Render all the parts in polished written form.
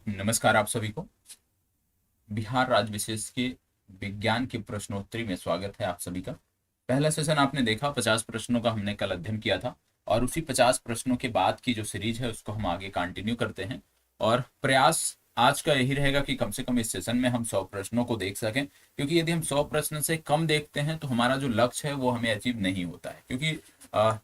नमस्कार आप सभी को। बिहार राज्य विशेष के विज्ञान की प्रश्नोत्तरी में स्वागत है आप सभी का। पहला सेशन आपने देखा, 50 प्रश्नों का हमने कल अध्ययन किया था और उसी 50 प्रश्नों के बाद की जो सीरीज है उसको हम आगे कंटिन्यू करते हैं। और प्रयास आज का यही रहेगा कि कम से कम इस सेशन में हम 100 प्रश्नों को देख सकें, क्योंकि यदि हम 100 प्रश्न से कम देखते हैं तो हमारा जो लक्ष्य है वो हमें अचीव नहीं होता है। क्योंकि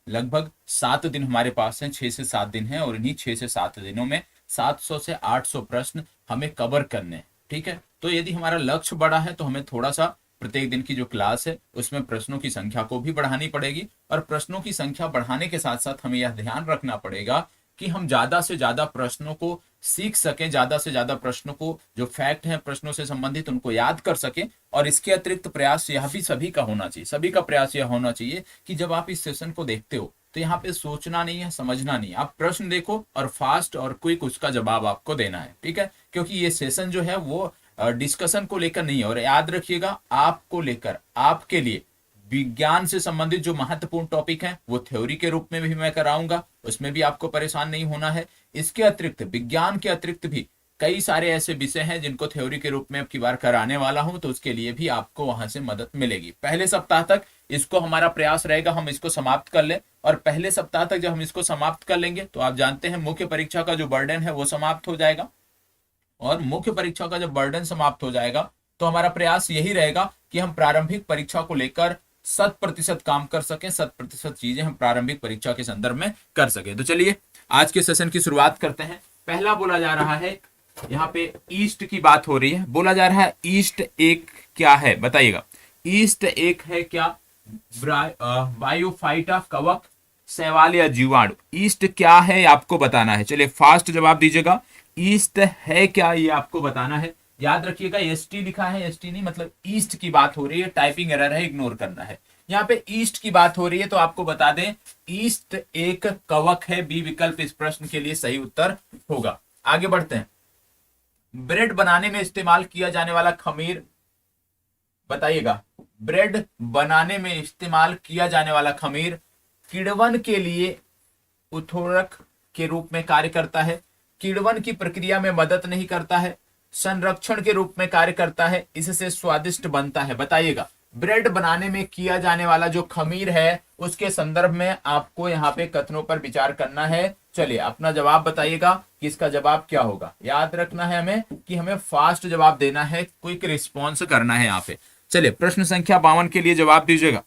लगभग 7 दिन हमारे पास हैं, 6 से 7 दिन हैं और इन्हीं 6 से 7 दिनों में 700 से 800 प्रश्न हमें कवर करने हैं। ठीक है, तो यदि हमारा लक्ष्य बड़ा है तो हमें थोड़ा सा प्रत्येक दिन की जो क्लास है उसमें प्रश्नों की संख्या को भी बढ़ानी पड़ेगी। और प्रश्नों की संख्या बढ़ाने के साथ साथ हमें यह ध्यान रखना पड़ेगा कि हम ज्यादा से ज्यादा प्रश्नों को सीख सकें, ज्यादा से ज्यादा प्रश्नों को, जो फैक्ट हैं प्रश्नों से संबंधित, उनको याद कर सकें। और इसके अतिरिक्त प्रयास यह भी सभी का होना चाहिए, सभी का प्रयास यह होना चाहिए कि जब आप इस सेशन को देखते हो तो यहाँ पे सोचना नहीं है, समझना नहीं है, आप प्रश्न देखो और फास्ट और क्विक उसका जवाब आपको देना है। ठीक है, क्योंकि ये सेशन जो है वो डिस्कशन को लेकर नहीं है। और याद रखिएगा, आपको लेकर, आपके लिए विज्ञान से संबंधित जो महत्वपूर्ण टॉपिक है वो थ्योरी के रूप में भी मैं कराऊंगा, उसमें भी आपको परेशान नहीं होना है। इसके अतिरिक्त, विज्ञान के अतिरिक्त भी कई सारे ऐसे विषय हैं जिनको थ्योरी के रूप में अब की बार कराने वाला हूं, तो उसके लिए भी आपको वहां से मदद मिलेगी। पहले सप्ताह तक इसको हमारा प्रयास रहेगा हम इसको समाप्त कर लें, और पहले सप्ताह तक जब हम इसको समाप्त कर लेंगे तो आप जानते हैं मुख्य परीक्षा का जो बर्डन है वो समाप्त हो जाएगा। और मुख्य परीक्षा का जब बर्डन समाप्त हो जाएगा तो हमारा प्रयास यही रहेगा कि हम प्रारंभिक परीक्षा को लेकर 100% काम कर सकें, 100% चीजें हम प्रारंभिक परीक्षा के संदर्भ में कर सकें। तो चलिए आज के सेशन की शुरुआत करते हैं। पहला बोला जा रहा है, यहाँ पे ईस्ट की बात हो रही है, बोला जा रहा है ईस्ट एक क्या है, बताइएगा। ईस्ट एक है क्या? बायोफाइटा, कवक, शैवाल या जीवाणु। ईस्ट क्या है आपको बताना है। चलिए फास्ट जवाब दीजिएगा। ईस्ट है क्या ये आपको बताना है। याद रखिएगा एसटी लिखा है, एसटी नहीं, मतलब ईस्ट की बात हो रही है, टाइपिंग एरर है, इग्नोर करना है। यहाँ पे ईस्ट की बात हो रही है तो आपको बता दें ईस्ट एक कवक है। बी विकल्प इस प्रश्न के लिए सही उत्तर होगा। आगे बढ़ते हैं। ब्रेड बनाने में इस्तेमाल किया जाने वाला खमीर, बताइएगा। ब्रेड बनाने में इस्तेमाल किया जाने वाला खमीर किण्वन के लिए उथोरक के रूप में कार्य करता है, किण्वन की प्रक्रिया में मदद नहीं करता है, संरक्षण के रूप में कार्य करता है, इससे स्वादिष्ट बनता है। बताइएगा, ब्रेड बनाने में किया जाने वाला जो खमीर है उसके संदर्भ में आपको यहाँ पे कथनों पर विचार करना है। चलिए अपना जवाब बताइएगा कि इसका जवाब क्या होगा। याद रखना है हमें कि हमें फास्ट जवाब देना है, क्विक रिस्पॉन्स करना है यहाँ पे। चलिए प्रश्न संख्या 52 के लिए जवाब दीजिएगा।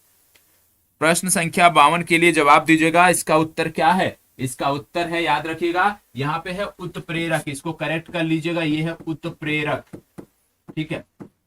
प्रश्न संख्या 52 के लिए जवाब दीजिएगा। इसका उत्तर क्या है? इसका उत्तर है, याद रखिएगा, यहाँ पे है उत्प्रेरक। इसको करेक्ट कर लीजिएगा, ये है उत्प्रेरक। ठीक है,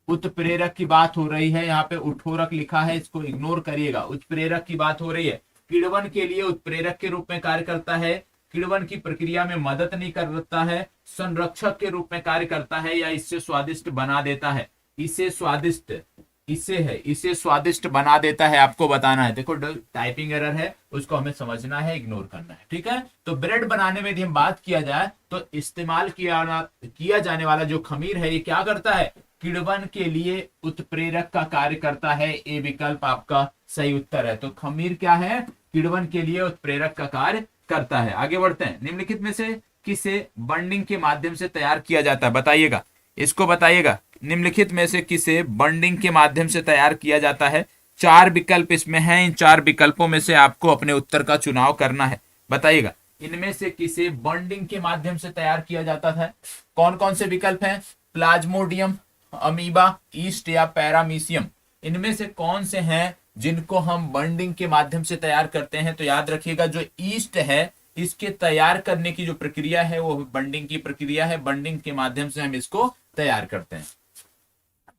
उत्प्रेरक की बात हो रही है। यहाँ पे उठोरक लिखा है, इसको इग्नोर करिएगा। उत्प्रेरक की बात हो रही है। किण्वन के लिए उत्प्रेरक के रूप में कार्य करता है, किण्वन की प्रक्रिया में मदद नहीं करता है, संरक्षक के रूप में कार्य करता है, या इससे स्वादिष्ट बना देता है। इसे स्वादिष्ट, इसे स्वादिष्ट बना देता है, आपको बताना है। देखो टाइपिंग एरर है, उसको हमें समझना है, इग्नोर करना है। ठीक है, तो ब्रेड बनाने में यदि हम बात किया जाए तो इस्तेमाल किया जाने वाला जो खमीर है ये क्या करता है? किण्वन के लिए उत्प्रेरक का कार्य करता है। ए विकल्प आपका सही उत्तर है। तो खमीर क्या है? किण्वन के लिए उत्प्रेरक का कार्य करता है। आगे बढ़ते हैं। निम्नलिखित में से किसे बॉन्डिंग के माध्यम से तैयार किया जाता है, बताइएगा। इसको बताइएगा, निम्नलिखित में से किसे बॉन्डिंग के माध्यम से तैयार किया जाता है। 4 विकल्प इसमें हैं, इन 4 विकल्पों में से आपको अपने उत्तर का चुनाव करना है। बताइएगा, इनमें से किसे बॉन्डिंग के माध्यम से तैयार किया जाता है। कौन कौन से विकल्प हैं? प्लाज्मोडियम, अमीबा, ईस्ट या पैरामीशियम। इनमें से कौन से हैं जिनको हम बॉन्डिंग के माध्यम से तैयार करते हैं? तो याद रखिएगा, जो ईस्ट है इसके तैयार करने की जो प्रक्रिया है वो बॉन्डिंग की प्रक्रिया है। बॉन्डिंग के माध्यम से हम इसको तैयार करते हैं।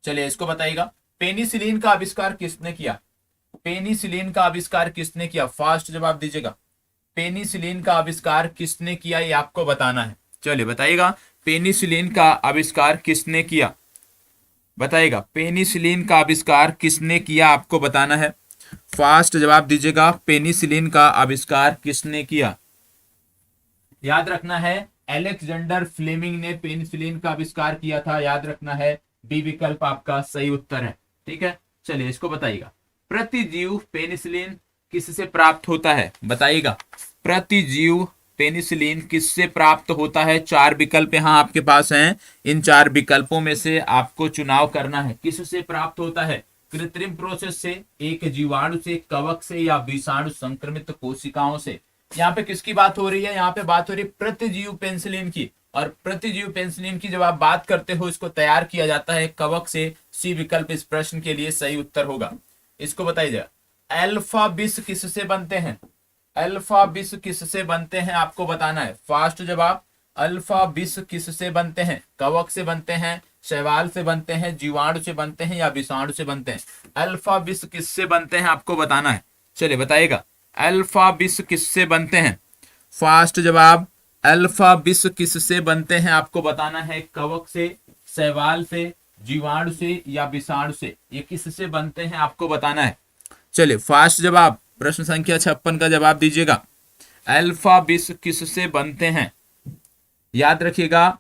चलिए इसको बताइएगा, पेनिसिलिन का आविष्कार किसने किया? पेनिसिलिन का आविष्कार किसने किया? फास्ट जवाब दीजिएगा। पेनिसिलिन का आविष्कार किसने किया ये आपको बताना है। चलिए बताइएगा, पेनिसिलिन का आविष्कार किसने किया? बताइएगा, पेनिसिलिन का आविष्कार किसने किया, आपको बताना है। फास्ट जवाब दीजिएगा, पेनिसिलिन का आविष्कार किसने किया। याद रखना है, अलेक्जेंडर फ्लेमिंग ने पेनिसिलिन का आविष्कार किया था। याद रखना है, बी विकल्प आपका सही उत्तर है। ठीक है, चलिए इसको बताइएगा, प्रतिजीव पेनिसिलिन किससे प्राप्त होता है? बताइएगा, प्रतिजीव पेनिसिलिन किससे प्राप्त होता है? चार विकल्प यहाँ आपके पास हैं, इन चार विकल्पों में से आपको चुनाव करना है। किससे प्राप्त होता है? कृत्रिम प्रोसेस से, एक जीवाणु से, कवक से, या विषाणु संक्रमित कोशिकाओं से। यहाँ पे किसकी बात हो रही है? यहाँ पे बात हो रही है प्रतिजीव पेनिसिलिन की। और प्रतिजीव पेनिसिलिन की जब आप बात करते हो, इसको तैयार किया जाता है कवक से। सी विकल्प इस प्रश्न के लिए सही उत्तर होगा। इसको बताइए, अल्फा विष किससे बनते हैं? अल्फा विष किससे बनते हैं आपको बताना है। फास्ट जवाब, अल्फा विष किससे बनते हैं? कवक से बनते हैं, शैवाल से बनते हैं, जीवाणु से बनते हैं, या विषाणु से बनते हैं? अल्फा विष किससे बनते हैं आपको बताना है। चलिए बताइएगा, अल्फा विष किससे बनते हैं? फास्ट जवाब, अल्फा विष किससे बनते हैं आपको बताना है। कवक से, शैवाल से, जीवाणु से, या विषाणु से? ये किससे बनते हैं आपको बताना है। चलिए फास्ट जवाब, प्रश्न संख्या 56 का जवाब दीजिएगा। अल्फा विष किससे बनते हैं? याद रखिएगा,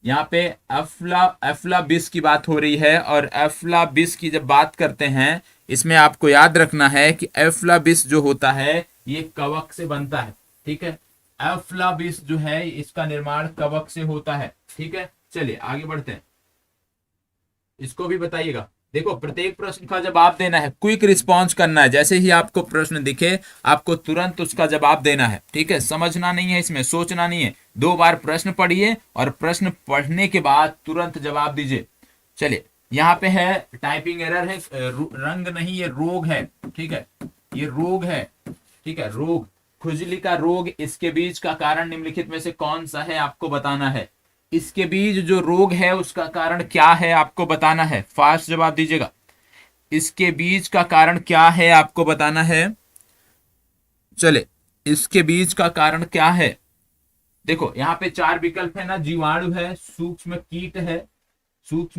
यहाँ पे अफ्ला विष की बात हो रही है, और अफ्ला विष की जब बात करते हैं, इसमें आपको याद रखना है कि अफ्ला विष जो होता है ये कवक से बनता है। ठीक है, अफ्ला विष जो है इसका निर्माण कवक से होता है। ठीक है, चलिए आगे बढ़ते हैं, इसको भी बताइएगा। देखो, प्रत्येक प्रश्न का जवाब देना है, क्विक रिस्पॉन्स करना है। जैसे ही आपको प्रश्न दिखे आपको तुरंत उसका जवाब देना है। ठीक है, समझना नहीं है, इसमें सोचना नहीं है। 2 बार प्रश्न पढ़िए और प्रश्न पढ़ने के बाद तुरंत जवाब दीजिए। चलिए, यहाँ पे है टाइपिंग एरर है, रंग नहीं ये रोग है। ठीक है, ये रोग है। ठीक है, रोग, खुजली का रोग, इसके बीच का कारण निम्नलिखित में से कौन सा है आपको बताना है। इसके बीच जो रोग है उसका कारण क्या है आपको बताना है। फास्ट जवाब दीजिएगा, इसके बीच का कारण क्या है आपको बताना है। चले, इसके बीच का कारण क्या है? देखो यहाँ पे 4 विकल्प है ना, जीवाणु है, सूक्ष्म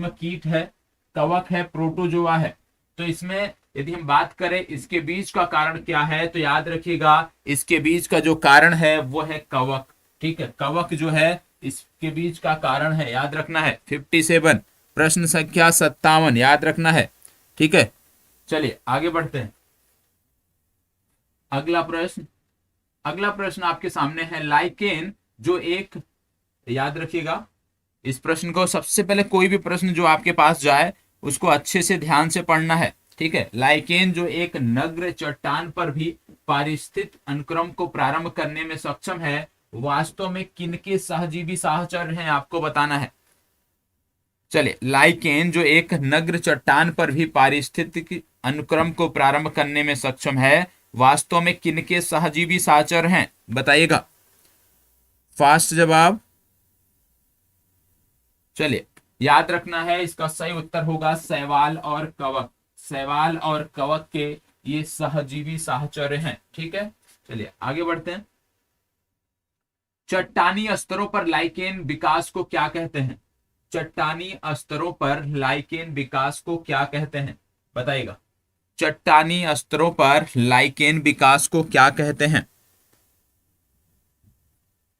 कीट है, कवक है, प्रोटोजोआ है। तो इसमें यदि हम बात करें इसके बीच का कारण क्या है, तो याद रखिएगा इसके बीच का जो कारण है वो है कवक। ठीक है, कवक जो है इसके बीच का कारण है, याद रखना है। 57, प्रश्न संख्या 57 याद रखना है। ठीक है, चलिए आगे बढ़ते हैं। अगला प्रश्न आपके सामने है, लाइकेन जो एक, याद रखिएगा इस प्रश्न को, सबसे पहले कोई भी प्रश्न जो आपके पास जाए उसको अच्छे से ध्यान से पढ़ना है। ठीक है, लाइकेन जो एक नग्न चट्टान पर भी पारिस्थितिक अनुक्रम को प्रारंभ करने में सक्षम है, वास्तव में किनके सहजीवी साहचर्य हैं आपको बताना है। चलिए, लाइकेन जो एक नग्न चट्टान पर भी पारिस्थितिक अनुक्रम को प्रारंभ करने में सक्षम है, वास्तव में किनके सहजीवी साहचर्य हैं बताइएगा। फास्ट जवाब, चलिए याद रखना है इसका सही उत्तर होगा शैवाल और कवक। शैवाल और कवक के ये सहजीवी साहचर्य हैं। ठीक है, चलिए आगे बढ़ते हैं। चट्टानी स्तरों पर लाइकेन विकास को क्या कहते हैं? चट्टानी स्तरों पर लाइकेन विकास को क्या कहते हैं बताइएगा। चट्टानी स्तरों पर लाइकेन विकास को क्या कहते हैं?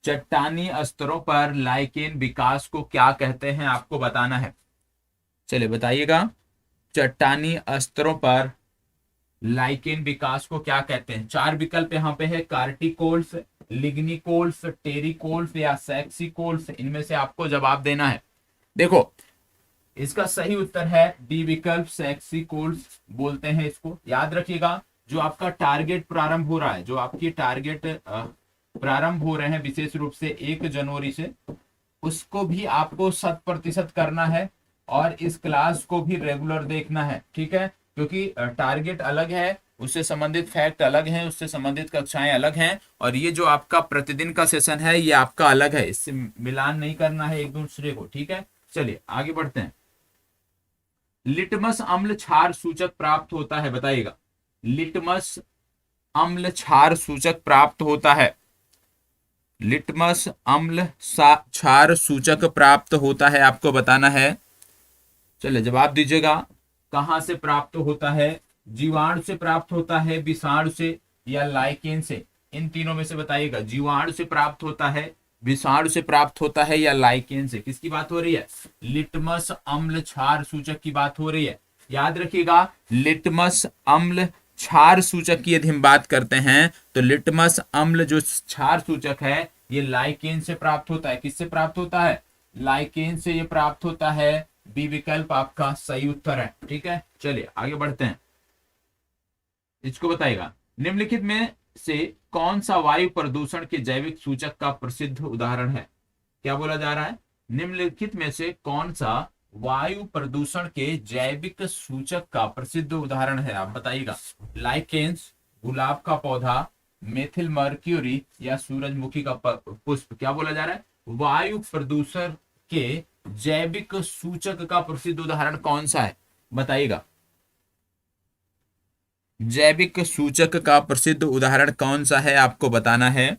चट्टानी स्तरों पर लाइकेन विकास को क्या कहते हैं आपको बताना है। चलिए बताइएगा, चट्टानी स्तरों पर लाइकेन विकास को क्या कहते हैं। 4 विकल्प यहाँ पे है, कार्टिकोल्स, लिग्निकोल्स, टेरिकोल्स या सेक्सिकोल्स। इनमें से आपको जवाब देना है। देखो, इसका सही उत्तर है डी विकल्प, सेक्सिकोल्स बोलते हैं इसको। याद रखिएगा, जो आपका टारगेट प्रारंभ हो रहा है, जो आपकी टारगेट प्रारंभ हो रहे हैं विशेष रूप से 1 जनवरी से, उसको भी आपको 100% करना है और इस क्लास को भी रेगुलर देखना है। ठीक है, क्योंकि टारगेट अलग है, उससे संबंधित फैक्ट अलग हैं, उससे संबंधित कक्षाएं अलग हैं, और ये जो आपका प्रतिदिन का सेशन है ये आपका अलग है, इससे मिलान नहीं करना है एक दूसरे को। ठीक है, चलिए आगे बढ़ते हैं। लिटमस अम्ल क्षार सूचक प्राप्त होता है बताइएगा। लिटमस अम्ल क्षार सूचक प्राप्त होता है। लिटमस अम्ल क्षार सूचक प्राप्त होता है आपको बताना है। चलिए जवाब दीजिएगा, कहां से प्राप्त होता है? जीवाणु से प्राप्त होता है, विषाणु से, या लाइकेन से? इन तीनों में से बताइएगा। जीवाणु से प्राप्त होता है, विषाणु से प्राप्त होता है, या लाइकेन से? किसकी बात हो रही है? लिटमस अम्ल क्षार सूचक की बात हो रही है। याद रखिएगा, लिटमस अम्ल क्षार सूचक की यदि हम बात करते हैं तो लिटमस अम्ल जो क्षार सूचक है ये लाइकेन से प्राप्त होता है। किससे प्राप्त होता है? लाइकेन से ये प्राप्त होता है। बी विकल्प आपका सही उत्तर है। ठीक है, चलिए आगे बढ़ते हैं। इसको बताइएगा, निम्नलिखित में से कौन सा वायु प्रदूषण के जैविक सूचक का प्रसिद्ध उदाहरण है? क्या बोला जा रहा है? निम्नलिखित में से कौन सा वायु प्रदूषण के जैविक सूचक का प्रसिद्ध उदाहरण है? आप बताइएगा। लाइकेन्स, गुलाब का पौधा, मेथिल मर्क्यूरी या सूरजमुखी का पुष्प। क्या बोला जा रहा है? वायु प्रदूषण के जैविक सूचक का प्रसिद्ध उदाहरण कौन सा है? बताइएगा। जैविक सूचक का प्रसिद्ध उदाहरण कौन सा है आपको बताना है।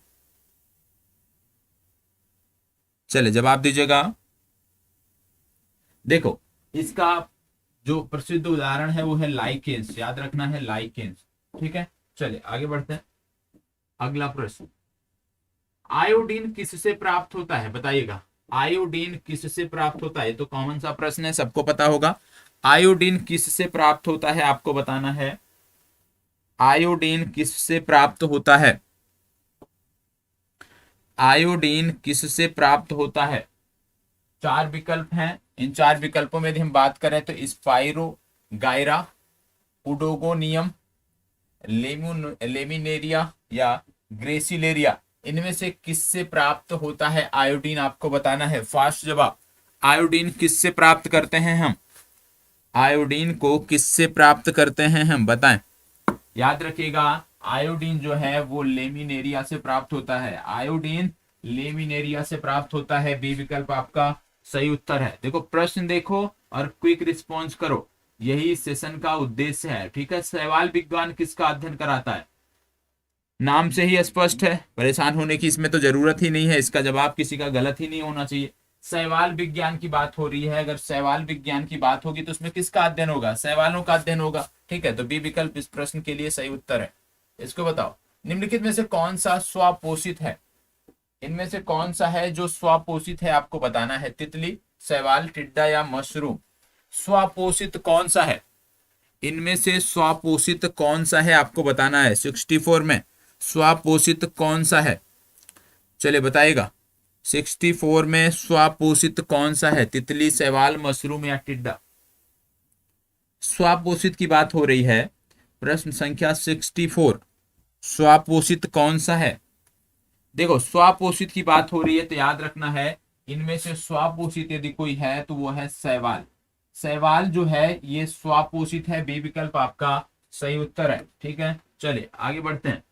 चलिए जवाब दीजिएगा। देखो, इसका जो प्रसिद्ध उदाहरण है वो है लाइकेन्स। याद रखना है, लाइकेन्स। ठीक है, चलिए आगे बढ़ते हैं। अगला प्रश्न, आयोडीन किससे प्राप्त होता है? बताइएगा। आयोडीन किससे प्राप्त होता है? तो कॉमन सा प्रश्न है, सबको पता होगा। आयोडीन किससे प्राप्त होता है आपको बताना है। आयोडीन किससे प्राप्त होता है? आयोडीन किससे प्राप्त होता है? 4 विकल्प हैं। इन 4 विकल्पों में यदि हम बात करें तो स्पाइरो गायरा, उडोगोनियम, लेमिनेरिया या ग्रेसिलेरिया, इनमें से किससे प्राप्त होता है आयोडीन? आपको बताना है। फास्ट जवाब। आयोडीन किससे प्राप्त करते हैं हम? आयोडीन को किससे प्राप्त करते हैं हम? बताएं। याद रखिएगा, आयोडीन जो है वो लेमिनेरिया से प्राप्त होता है। आयोडीन लेमिनेरिया से प्राप्त होता है। बी विकल्प आपका सही उत्तर है। देखो, प्रश्न देखो और क्विक रिस्पॉन्स करो, यही सेशन का उद्देश्य है। ठीक है, शैवाल विज्ञान किसका अध्ययन कराता है? नाम से ही स्पष्ट है, परेशान होने की इसमें तो जरूरत ही नहीं है। इसका जवाब किसी का गलत ही नहीं होना चाहिए। शैवाल विज्ञान की बात हो रही है। अगर शैवाल विज्ञान की बात होगी तो उसमें किसका अध्ययन होगा? शैवालों का अध्ययन होगा। ठीक है, तो बी विकल्प इस प्रश्न के लिए सही उत्तर है। इसको बताओ, निम्नलिखित में से कौन सा स्वपोषित है? इनमें से कौन सा है जो स्वपोषित है? आपको बताना है। तितली, शैवाल, टिड्डा या मशरूम। स्वपोषित कौन सा है? इनमें से स्वपोषित कौन सा है आपको बताना है। 64 में स्वपोषित कौन सा है? चलिए बताइएगा। 64 में स्वपोषित कौन सा है? तितली, शैवाल, मशरूम या टिड्डा। स्वपोषित की बात हो रही है। प्रश्न संख्या 64, स्वपोषित कौन सा है? देखो, स्वपोषित की बात हो रही है तो याद रखना है, इनमें से स्वपोषित यदि कोई है तो वो है शैवाल। शैवाल जो है ये स्वपोषित है। बी विकल्प आपका सही उत्तर है। ठीक है, चलिए आगे बढ़ते हैं।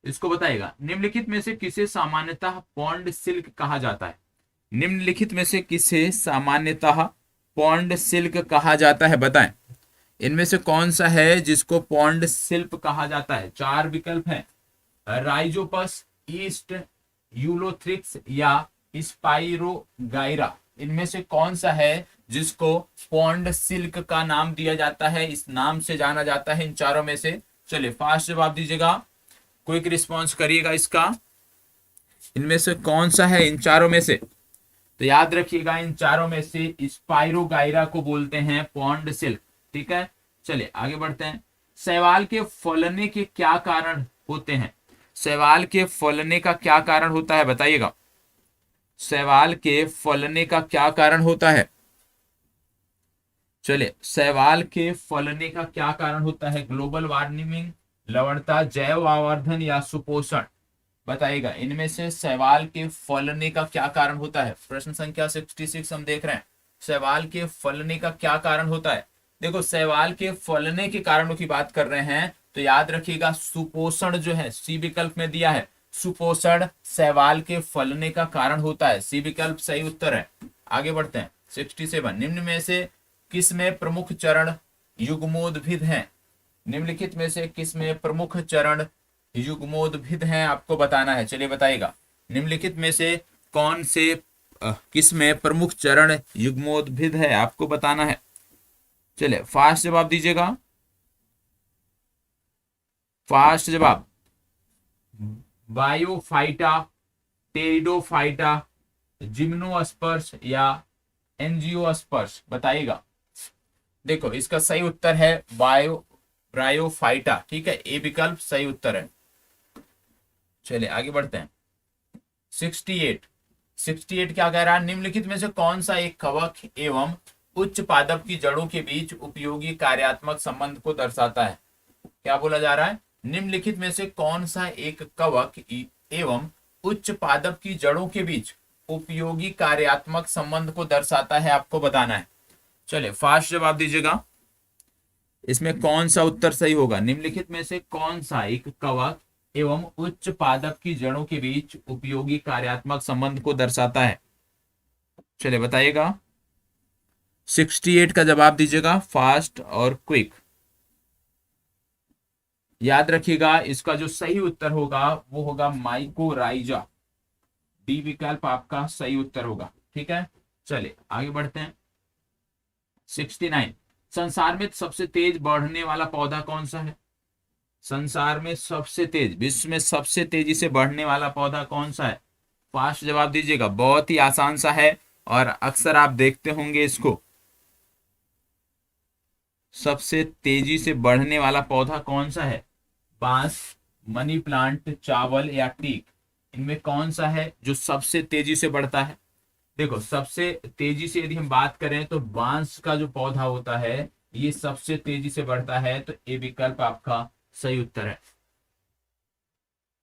इसको बताइएगा, निम्नलिखित में से किसे सामान्यतः पौंड सिल्क कहा जाता है? निम्नलिखित में से किसे सामान्यतः पौंड सिल्क कहा जाता है? बताएं। इनमें से कौन सा है जिसको पौंड सिल्क कहा जाता है? 4 विकल्प हैं। राइजोपस, ईस्ट, यूलोथ्रिक्स या स्पाइरोगाइरा। इनमें से कौन सा है जिसको पौंड सिल्क का नाम दिया जाता है, इस नाम से जाना जाता है इन चारों में से? चलिए फास्ट जवाब दीजिएगा, क्विक रिस्पॉन्स करिएगा इसका। इनमें से कौन सा है इन चारों में से? तो याद रखिएगा, इन चारों में से स्पाइरोगाइरा को बोलते हैं पौंड सिल्क। ठीक है, चलिए आगे बढ़ते हैं। शैवाल के फलने के क्या कारण होते हैं? शैवाल के फलने का क्या कारण होता है? बताइएगा। शैवाल के फलने का क्या कारण होता है? चलिए, शैवाल के फलने का क्या कारण होता है? ग्लोबल वार्मिंग, लवणता, जैव आवर्धन या सुपोषण। बताइएगा, इनमें से शैवाल के फलने का क्या कारण होता है? प्रश्न संख्या 66 हम देख रहे हैं। शैवाल के फलने का क्या कारण होता है? देखो, शैवाल के फलने के कारणों की बात कर रहे हैं तो याद रखिएगा, सुपोषण जो है, सी विकल्प में दिया है। सुपोषण शैवाल के फलने का कारण होता है। सी विकल्प सही उत्तर है। आगे बढ़ते हैं। 67, निम्न में से किस में प्रमुख चरण युग्मोद्भिद हैं? निम्नलिखित में से किस में प्रमुख चरण युग्मोद्भिद हैं? आपको बताना है। चलिए बताइएगा, निम्नलिखित में से कौन से किस में प्रमुख चरण युग्मोद्भिद है? आपको बताना है। चलिए फास्ट जवाब दीजिएगा। फास्ट जवाब, बायोफाइटा, टेरिडोफाइटा, जिम्नोस्पर्श या एंजियोस्पर्श। बताइएगा। देखो, इसका सही उत्तर है ब्रायोफाइटा, ठीक है, ए विकल्प सही उत्तर है। चलिए आगे बढ़ते हैं। 68 68 क्या कह रहा है, निम्नलिखित में से कौन सा एक कवक एवं उच्च पादप की जड़ों के बीच उपयोगी कार्यात्मक संबंध को दर्शाता है। क्या बोला जा रहा है, निम्नलिखित में से कौन सा एक कवक एवं उच्च पादप की जड़ों के बीच उपयोगी कार्यात्मक संबंध को दर्शाता है, आपको बताना है। चलिए फास्ट जवाब दीजिएगा, इसमें कौन सा उत्तर सही होगा। निम्नलिखित में से कौन सा एक कवक एवं उच्च पादप की जड़ों के बीच उपयोगी कार्यात्मक संबंध को दर्शाता है, चलिए बताइएगा। 68 का जवाब दीजिएगा फास्ट और क्विक। याद रखिएगा इसका जो सही उत्तर होगा वो होगा माइकोराइजा, डी विकल्प आपका सही उत्तर होगा, ठीक है। चलिए आगे बढ़ते हैं। 69 संसार में सबसे तेज बढ़ने वाला पौधा कौन सा है। संसार में सबसे तेज, विश्व में सबसे तेजी से बढ़ने वाला पौधा कौन सा है, फास्ट जवाब दीजिएगा। बहुत ही आसान सा है और अक्सर आप देखते होंगे इसको। सबसे तेजी से बढ़ने वाला पौधा कौन सा है, बांस, मनी प्लांट, चावल या टीक, इनमें कौन सा है जो सबसे तेजी से बढ़ता है। देखो सबसे तेजी से यदि हम बात करें तो बांस का जो पौधा होता है ये सबसे तेजी से बढ़ता है, तो ए विकल्प आपका सही उत्तर है।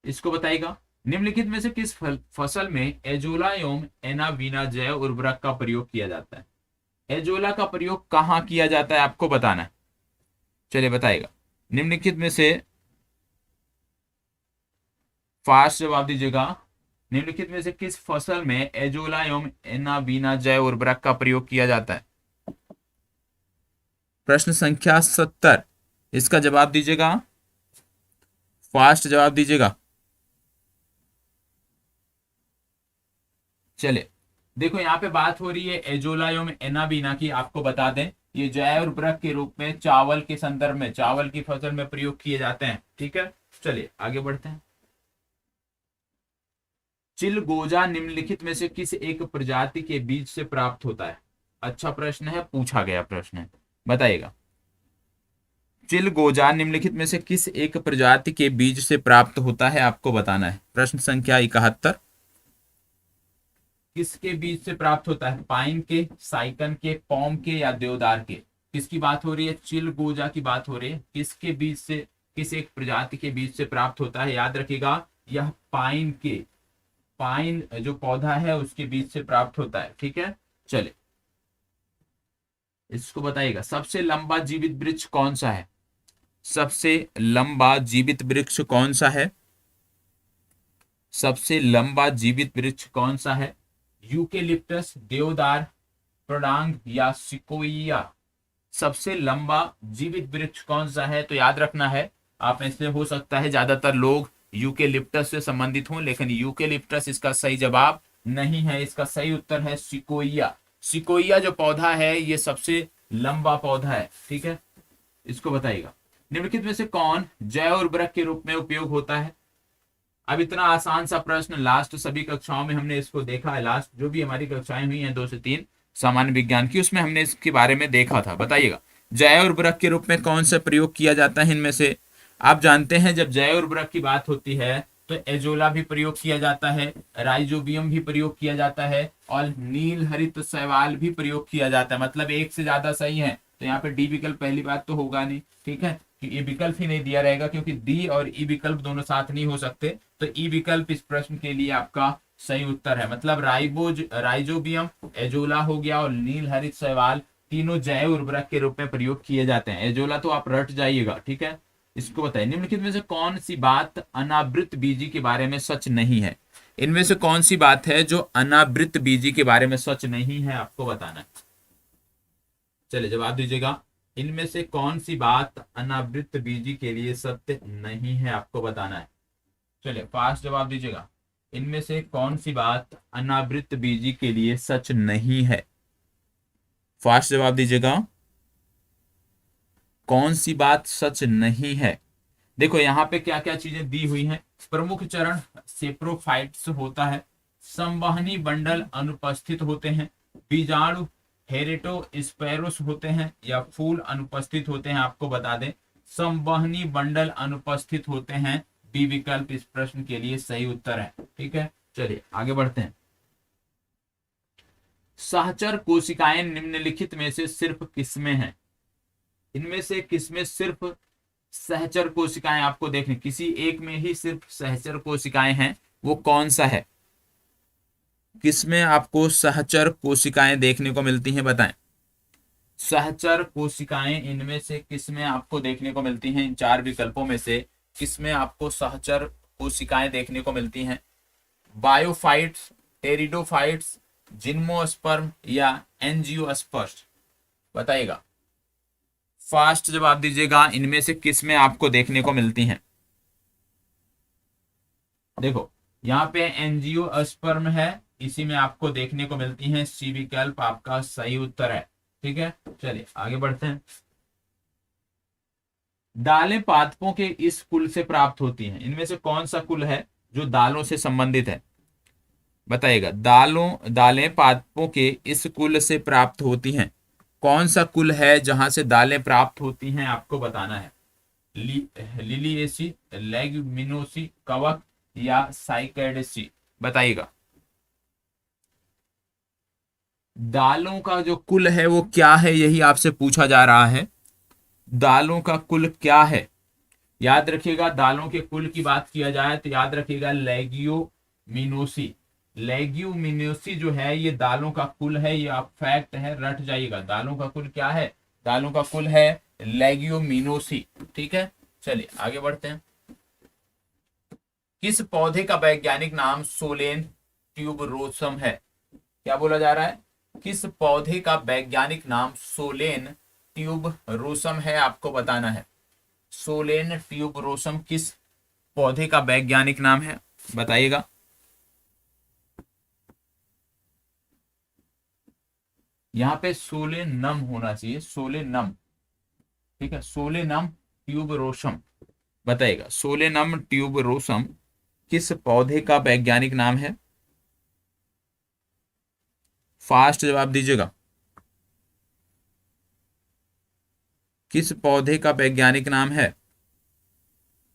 इसको बताइएगा, निम्नलिखित में से किस फसल में एजोला एवं एनावीना जैव उर्वरक का प्रयोग किया जाता है। एजोला का प्रयोग कहां किया जाता है आपको बताना है, चलिए बताइएगा। निम्नलिखित में से फास्ट जवाब दीजिएगा, निम्नलिखित में से किस फसल में एजोला एवं एनावीना जैव उर्वरक का प्रयोग किया जाता है। प्रश्न संख्या 70, इसका जवाब दीजिएगा, फास्ट जवाब दीजिएगा। चलिए देखो यहाँ पे बात हो रही है एजोला एवं एनावीना की, आपको बता दें ये जैव उर्वरक के रूप में चावल के संदर्भ में, चावल की फसल में प्रयोग किए जाते हैं, ठीक है। चलिए आगे बढ़ते हैं। चिलगोजा निम्नलिखित में से किस एक प्रजाति के बीज से प्राप्त होता है। अच्छा प्रश्न है, पूछा गया प्रश्न है, बताइएगा। चिलगोजा निम्नलिखित में से किस एक प्रजाति के बीज से प्राप्त होता है, आपको बताना है। प्रश्न संख्या 71, किसके बीज से प्राप्त होता है, पाइन के, साइकन के, पॉम के या देवदार के। किसकी बात हो रही है, चिलगोजा की बात हो रही है। किसके बीज से, किस एक प्रजाति के बीज से प्राप्त होता है, याद रखिएगा यह पाइन के, पाइन जो पौधा है उसके बीज से प्राप्त होता है, ठीक है। चले इसको बताइएगा, सबसे लंबा जीवित वृक्ष कौन सा है। सबसे लंबा जीवित वृक्ष कौन सा है, सबसे लंबा जीवित वृक्ष कौन सा है। यूकेलिप्टस, देवदार, प्रडांग या सिकोइया। सबसे लंबा जीवित वृक्ष कौन सा है, तो याद रखना है आप में से हो सकता है ज्यादातर लोग यूकेलिप्टस से संबंधित हों, लेकिन यूकेलिप्टस इसका सही जवाब नहीं है। इसका सही उत्तर है सिकोइया। सिकोइया जो पौधा है ये सबसे लंबा पौधा है, ठीक है। इसको बताइएगा, निम्नलिखित में से कौन जैव उर्वरक के रूप में उपयोग होता है। अब इतना आसान सा प्रश्न लास्ट सभी कक्षाओं में हमने इसको देखा है, लास्ट जो भी हमारी कक्षाएं हुई हैं 2 से 3 सामान्य विज्ञान की, उसमें हमने इसके बारे में देखा था। बताइएगा जैव उर्वरक के रूप में कौन सा प्रयोग किया जाता है इनमें से। आप जानते हैं जब जैव उर्वरक की बात होती है तो एजोला भी प्रयोग किया जाता है, राइजोबियम भी प्रयोग किया जाता है और नील हरित शैवाल भी प्रयोग किया जाता है। मतलब एक से ज्यादा सही है, तो यहाँ पे डी विकल्प पहली बात तो होगा नहीं, ठीक है, कि ई विकल्प ही नहीं दिया रहेगा क्योंकि डी और ई विकल्प दोनों साथ नहीं हो सकते। तो ई विकल्प इस प्रश्न के लिए आपका सही उत्तर है। मतलब राइजोबियम, एजोला हो गया और नील हरित शैवाल तीनों जैव उर्वरक के रूप में प्रयोग किए जाते हैं। एजोला तो आप रट जाइएगा, ठीक है। इसको बताइए, निम्नलिखित में से कौन सी बात अनावृत बीजी के बारे में सच नहीं है। इनमें से कौन सी बात है जो अनावृत बीजी के बारे में सच नहीं है, आपको बताना है। चलिए जवाब दीजिएगा, इनमें से कौन सी बात अनावृत बीजी के लिए सत्य नहीं है, आपको बताना है। चलिए फास्ट जवाब दीजिएगा, इनमें से कौन सी बात अनावृत बीजी के लिए सच नहीं है। फास्ट जवाब दीजिएगा, कौन सी बात सच नहीं है। देखो यहाँ पे क्या क्या चीजें दी हुई हैं। प्रमुख चरण सेप्रोफाइट्स होता है, संवहनी बंडल अनुपस्थित होते हैं, बीजाणु हेरेटोस्पेरोस होते हैं या फूल अनुपस्थित होते हैं, आपको बता दें संवहनी बंडल अनुपस्थित होते हैं। बी विकल्प इस प्रश्न के लिए सही उत्तर है। ठीक है, चलिए आगे बढ़ते हैं। सहचर कोशिकाएं निम्नलिखित में से सिर्फ किसमें हैं? इनमें से किसमें सिर्फ सहचर कोशिकाएं आपको देखने, किसी एक में ही सिर्फ सहचर कोशिकाएं हैं, वो कौन सा है? किसमें आपको सहचर कोशिकाएं देखने को मिलती हैं, बताएं। सहचर कोशिकाएं इनमें से किसमें आपको देखने को मिलती हैं? इन चार विकल्पों में से किसमें आपको सहचर कोशिकाएं देखने को मिलती हैं? बायोफाइट्स, टेरिडोफाइट्स, जिम्नोस्पर्म या एंजियोस्पर्म? बताइएगा, फास्ट जवाब दीजिएगा। इनमें से किसमें आपको देखने को मिलती हैं? देखो यहाँ पे एंजियोस्पर्म है, इसी में आपको देखने को मिलती हैं। सी विकल्प आपका सही उत्तर है। ठीक है, चलिए आगे बढ़ते हैं। दालें पादपों के इस कुल से प्राप्त होती हैं, इनमें से कौन सा कुल है जो दालों से संबंधित है? बताइएगा, दालें पादपों के इस कुल से प्राप्त होती हैं, कौन सा कुल है जहां से दालें प्राप्त होती हैं, आपको बताना है। लिलिएसी, लेग्यूमिनोसी, कवक या साइकैडेसी? बताइएगा, दालों का जो कुल है वो क्या है, यही आपसे पूछा जा रहा है। दालों का कुल क्या है? याद रखिएगा, दालों के कुल की बात किया जाए तो याद रखिएगा लेग्यूमिनोसी। लेग्यूमिनोसी जो है ये दालों का कुल है, ये आप फैक्ट है, रट जाइएगा। दालों का कुल क्या है? दालों का कुल है लेग्यूमिनोसी। ठीक है, चलिए आगे बढ़ते हैं। किस पौधे का वैज्ञानिक नाम सोलेन ट्यूबरोसम है? क्या बोला जा रहा है? किस पौधे का वैज्ञानिक नाम सोलेन ट्यूबरोसम है, आपको बताना है। सोलेन ट्यूबरोसम किस पौधे का वैज्ञानिक नाम है, बताइएगा। यहां पे सोलेनम होना चाहिए, सोलेनम। ठीक है, सोलेनम ट्यूबरोसम। बताइएगा, सोलेनम ट्यूबरोसम किस पौधे का वैज्ञानिक नाम है? फास्ट जवाब दीजिएगा, किस पौधे का वैज्ञानिक नाम है?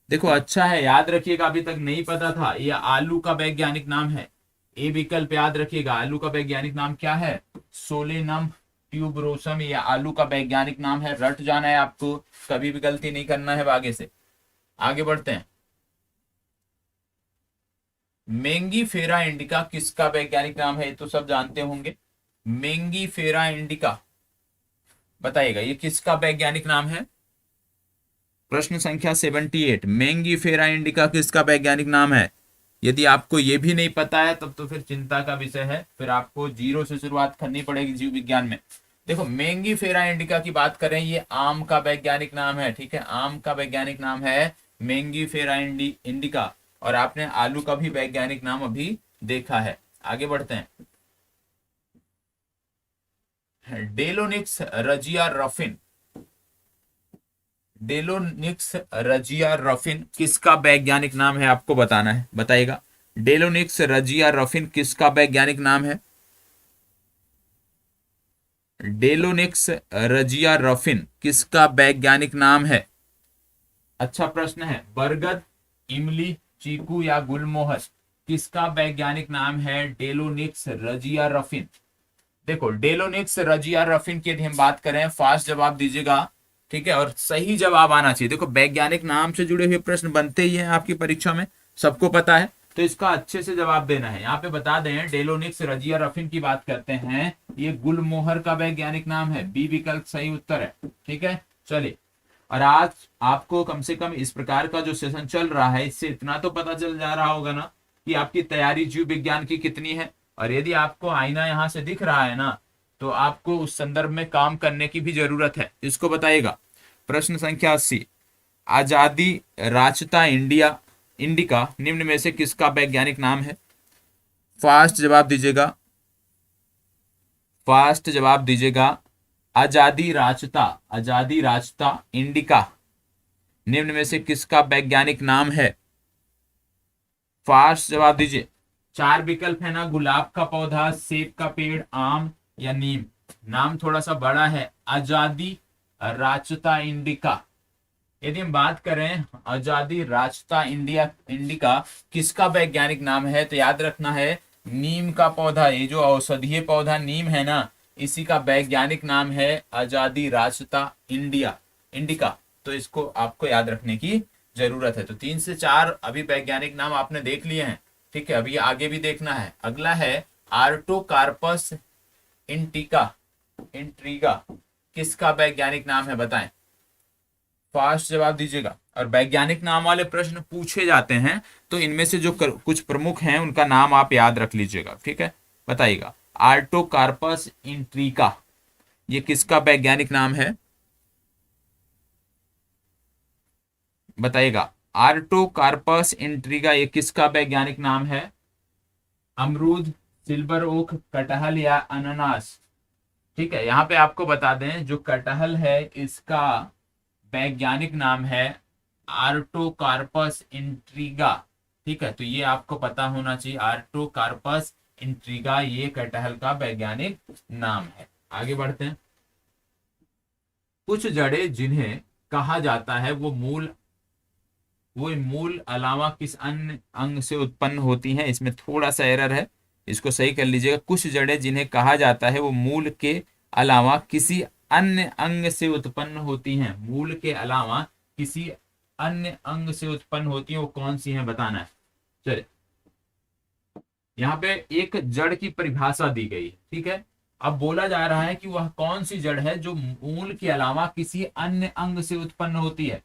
देखो अच्छा है, याद रखिएगा, अभी तक नहीं पता था, यह आलू का वैज्ञानिक नाम है। ए विकल्प याद रखिएगा, आलू का वैज्ञानिक नाम क्या है? सोलेनम ट्यूबरोसम, यह आलू का वैज्ञानिक नाम है। रट जाना है आपको, कभी भी गलती नहीं करना है आगे से। आगे बढ़ते हैं। मेंगीफेरा इंडिका किसका वैज्ञानिक नाम है? ये तो सब जानते होंगे। मेंगीफेरा इंडिका, बताइएगा ये किसका वैज्ञानिक नाम है? प्रश्न संख्या 78, मेंगीफेरा इंडिका किसका वैज्ञानिक नाम है? यदि आपको ये भी नहीं पता है तब तो फिर चिंता का विषय है, फिर आपको जीरो से शुरुआत करनी पड़ेगी जीव विज्ञान में। देखो मेंगीफेरा इंडिका की बात करें, ये आम का वैज्ञानिक नाम है। ठीक है, आम का वैज्ञानिक नाम है मेंगीफेरा इंडिका। और आपने आलू का भी वैज्ञानिक नाम अभी देखा है। आगे बढ़ते हैं। डेलोनिक्स रजिया रफिन, डेलोनिक्स रजिया रफिन किसका वैज्ञानिक नाम है, आपको बताना है। बताइएगा, डेलोनिक्स रजिया रफिन किसका वैज्ञानिक नाम है? डेलोनिक्स रजिया रफिन किसका वैज्ञानिक नाम है? अच्छा प्रश्न है। बरगद, इमली, चीकू या गुलमोहर, किसका वैज्ञानिक नाम है डेलोनिक्स रजिया रफिन? देखो डेलोनिक्स रजिया रफिन की यदि हम बात करें, फास्ट जवाब दीजिएगा। ठीक है, और सही जवाब आना चाहिए। देखो वैज्ञानिक नाम से जुड़े हुए प्रश्न बनते ही हैं आपकी परीक्षा में, सबको पता है, तो इसका अच्छे से जवाब देना है। यहाँ पे बता दें, डेलोनिक्स रजिया रफिन की बात करते हैं, ये गुलमोहर का वैज्ञानिक नाम है। बी विकल्प सही उत्तर है। ठीक है, चलिए। और आज आपको कम से कम इस प्रकार का जो सेशन चल रहा है, इससे इतना तो पता चल जा रहा होगा ना कि आपकी तैयारी जीव विज्ञान की कितनी है। और यदि आपको आईना यहां से दिख रहा है ना, तो आपको उस संदर्भ में काम करने की भी जरूरत है। इसको बताइएगा। प्रश्न संख्या 80, आजादी राचता इंडिका निम्न में से किसका वैज्ञानिक नाम है? फास्ट जवाब दीजिएगा, फास्ट जवाब दीजिएगा। आजादी राचता इंडिका निम्न में से किसका वैज्ञानिक नाम है? फास्ट जवाब दीजिए। चार विकल्प है ना, गुलाब का पौधा, सेब का पेड़, आम या नीम। नाम थोड़ा सा बड़ा है, आजादी राचता इंडिका। यदि हम बात करें आजादी रास्ता इंडिका किसका वैज्ञानिक नाम है, तो याद रखना है नीम का पौधा, ये जो औषधीय पौधा नीम है ना, इसी का वैज्ञानिक नाम है आजादी रास्ता इंडिका। तो इसको आपको याद रखने की जरूरत है। तो 3 से 4 अभी वैज्ञानिक नाम आपने देख लिए हैं, ठीक है। अभी आगे भी देखना है। अगला है आर्टोकार्पस इंट्रीगा किसका वैज्ञानिक नाम है, बताएं। फास्ट जवाब दीजिएगा। और वैज्ञानिक नाम वाले प्रश्न पूछे जाते हैं तो इनमें से जो कुछ प्रमुख हैं उनका नाम आप याद रख लीजिएगा, ठीक है। बताइएगा आर्टोकार्पस इंट्रीका ये किसका वैज्ञानिक नाम है, बताइएगा। आर्टोकार्पस इंट्रीगा ये किसका वैज्ञानिक नाम है। अमरूद, सिल्वर ओक, कटहल या अनानास, ठीक है। यहाँ पे आपको बता दें जो कटहल है इसका वैज्ञानिक नाम है आर्टोकार्पस इंट्रीगा, ठीक है। तो ये आपको पता होना चाहिए, आर्टोकार्पस इंट्रीगा ये कटहल का वैज्ञानिक नाम है। आगे बढ़ते हैं। कुछ जड़ें जिन्हें कहा जाता है वो मूल अलावा किस अन्य अंग से उत्पन्न होती हैं, इसमें थोड़ा सा एरर है, इसको सही कर लीजिएगा। कुछ जड़ें जिन्हें कहा जाता है वो मूल के अलावा किसी अन्य अंग से उत्पन्न होती हैं, मूल के अलावा किसी अन्य अंग से उत्पन्न होती हैं, वो कौन सी हैं बताना है। चलिए यहाँ पे एक जड़ की परिभाषा दी गई है, ठीक है। अब बोला जा रहा है कि वह कौन सी जड़ है जो मूल के अलावा किसी अन्य अंग से उत्पन्न होती है।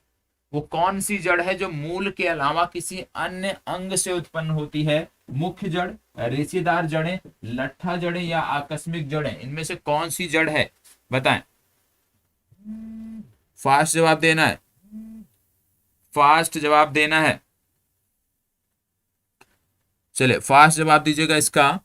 वो कौन सी जड़ है जो मूल के अलावा किसी अन्य अंग से उत्पन्न होती है। मुख्य जड़, रेशेदार जड़ें, लट्ठा जड़ें या आकस्मिक जड़ें, इनमें से कौन सी जड़ है बताएं। फास्ट जवाब देना है, फास्ट जवाब देना है। चले फास्ट जवाब दीजिएगा इसका।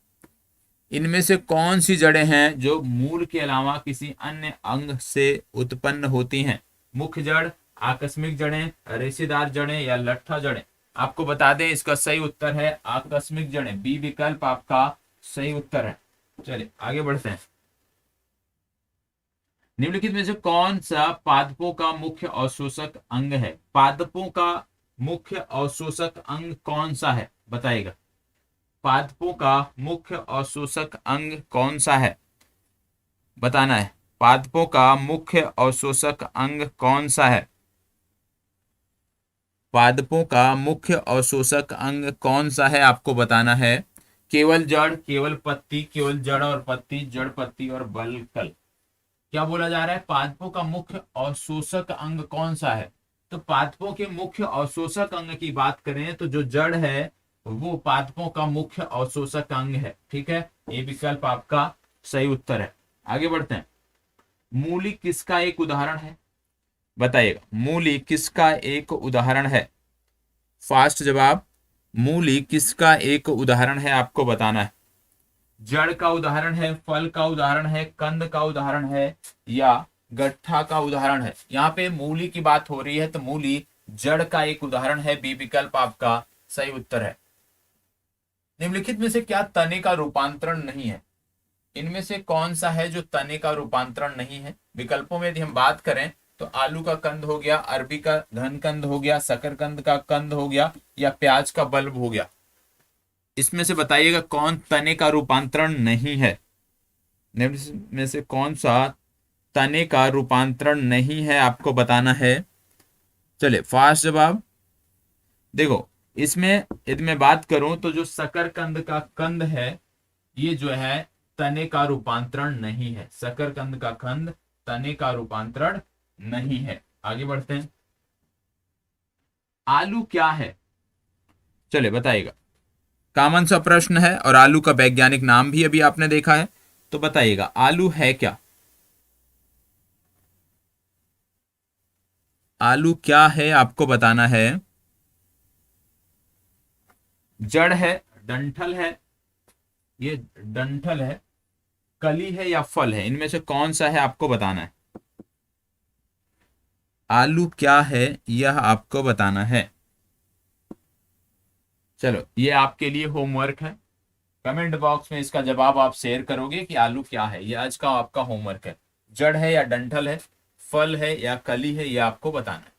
इनमें से कौन सी जड़ें हैं जो मूल के अलावा किसी अन्य अंग से उत्पन्न होती हैं। मुख्य जड़, आकस्मिक जड़ें, रेशेदार जड़ें या लट्ठा जड़ें। आपको बता दें इसका सही उत्तर है आकस्मिक जड़ें, बी विकल्प आपका सही उत्तर है। चलिए आगे बढ़ते हैं। निम्नलिखित में से कौन सा पादपों का मुख्य अवशोषक अंग है। पादपों का मुख्य अवशोषक अंग कौन सा है बताइएगा। पादपों का मुख्य अवशोषक अंग कौन सा है बताना है। पादपों का मुख्य अवशोषक अंग कौन सा है। पादपों का मुख्य अवशोषक अंग कौन सा है आपको बताना है। केवल जड़, केवल पत्ती, केवल जड़ और पत्ती, जड़ पत्ती और बल्कल। क्या बोला जा रहा है, पादपों का मुख्य अवशोषक अंग कौन सा है। तो पादपों के मुख्य अवशोषक अंग की बात करें तो जो जड़ है वो पादपों का मुख्य अवशोषक अंग है, ठीक है। ये विकल्प आपका सही उत्तर है। आगे बढ़ते हैं। मूली किसका एक उदाहरण है बताइएगा। मूली किसका एक उदाहरण है। फास्ट जवाब। मूली किसका एक उदाहरण है आपको बताना है। जड़ का उदाहरण है, फल का उदाहरण है, कंद का उदाहरण है या गट्ठा का उदाहरण है। यहाँ पे मूली की बात हो रही है तो मूली जड़ का एक उदाहरण है, बी विकल्प आपका सही उत्तर है। निम्नलिखित में से क्या तने का रूपांतरण नहीं है। इनमें से कौन सा है जो तने का रूपांतरण नहीं है। विकल्पों में यदि हम बात करें तो आलू का कंद हो गया, अरबी का घन कंद हो गया, शकरकंद का कंद हो गया या प्याज का बल्ब हो गया। इसमें से बताइएगा कौन तने का रूपांतरण नहीं है। निम्न में से कौन सा तने का रूपांतरण नहीं है आपको बताना है। चले फास्ट जवाब। देखो इसमें यदि मैं बात करूं तो जो शकरकंद का कंद है ये जो है तने का रूपांतरण नहीं है। शकरकंद का कंद तने का रूपांतरण नहीं है। आगे बढ़ते हैं। आलू क्या है चले बताइएगा। कॉमन सा प्रश्न है और आलू का वैज्ञानिक नाम भी अभी आपने देखा है, तो बताइएगा आलू है क्या। आलू क्या है आपको बताना है। जड़ है, डंठल है, ये डंठल है, कली है या फल है, इनमें से कौन सा है आपको बताना है। आलू क्या है यह आपको बताना है। चलो ये आपके लिए होमवर्क है। कमेंट बॉक्स में इसका जवाब आप शेयर करोगे कि आलू क्या है। ये आज का आपका होमवर्क है। जड़ है या डंठल है, फल है या कली है, ये आपको बताना है।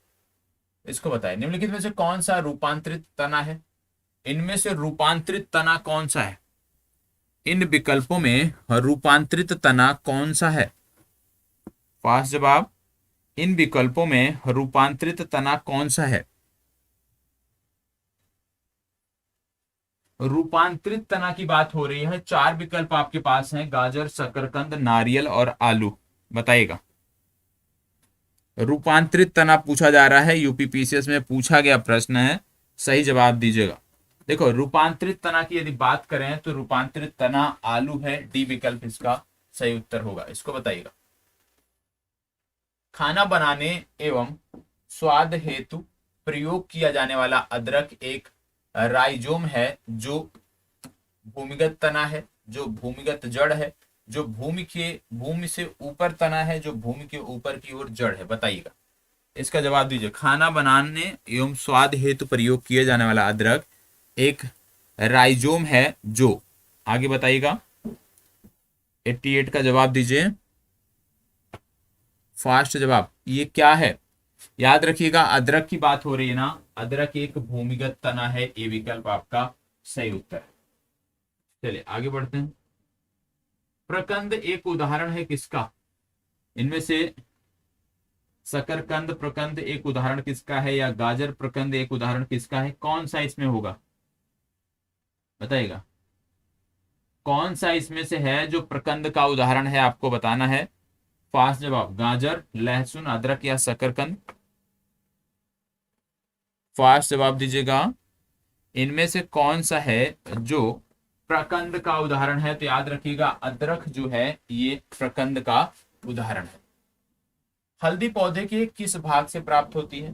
इसको बताइए, निम्नलिखित में से कौन सा रूपांतरित तना है? इनमें से रूपांतरित तना कौन सा है? इन विकल्पों में रूपांतरित तना कौन सा है? फास्ट जवाब, इन विकल्पों में रूपांतरित तना कौन सा है? रूपांतरित तना की बात हो रही है। चार विकल्प आपके पास हैं, गाजर, शकरकंद, नारियल और आलू। बताइएगा। रूपांतरित तना पूछा जा रहा है, यूपीपीसीएस में पूछा गया प्रश्न है, सही जवाब दीजिएगा। देखो, रूपांतरित तना की यदि बात करें तो रूपांतरित तना आलू है, डी विकल्प इसका सही उत्तर होगा। इसको बताइएगा। खाना बनाने एवं स्वाद हेतु प्रयोग किया जाने वाला अदरक एक राइजोम है जो भूमिगत तना है, जो भूमिगत जड़ है, जो भूमि से ऊपर तना है, जो भूमि के ऊपर की ओर जड़ है। बताइएगा, इसका जवाब दीजिए। खाना बनाने एवं स्वाद हेतु प्रयोग किए जाने वाला अदरक एक राइजोम है जो, आगे बताइएगा। 88 का जवाब दीजिए। फास्ट जवाब, ये क्या है? याद रखिएगा, अदरक की बात हो रही है ना, अदरक एक भूमिगत तना है, ये विकल्प आपका सही उत्तर है। चलिए आगे बढ़ते हैं। प्रकंद एक उदाहरण है किसका? इनमें से शकरकंद प्रकंद एक उदाहरण किसका है, या गाजर प्रकंद एक उदाहरण किसका है? कौन सा इसमें होगा? बताइएगा, कौन सा इसमें से है जो प्रकंद का उदाहरण है, आपको बताना है। फास्ट जवाब, गाजर, लहसुन, अदरक या शकरकंद। फास्ट जवाब दीजिएगा। इनमें से कौन सा है जो प्रकंद का उदाहरण है? तो याद रखिएगा, अदरक जो है ये प्रकंद का उदाहरण है। हल्दी पौधे के किस भाग से प्राप्त होती है?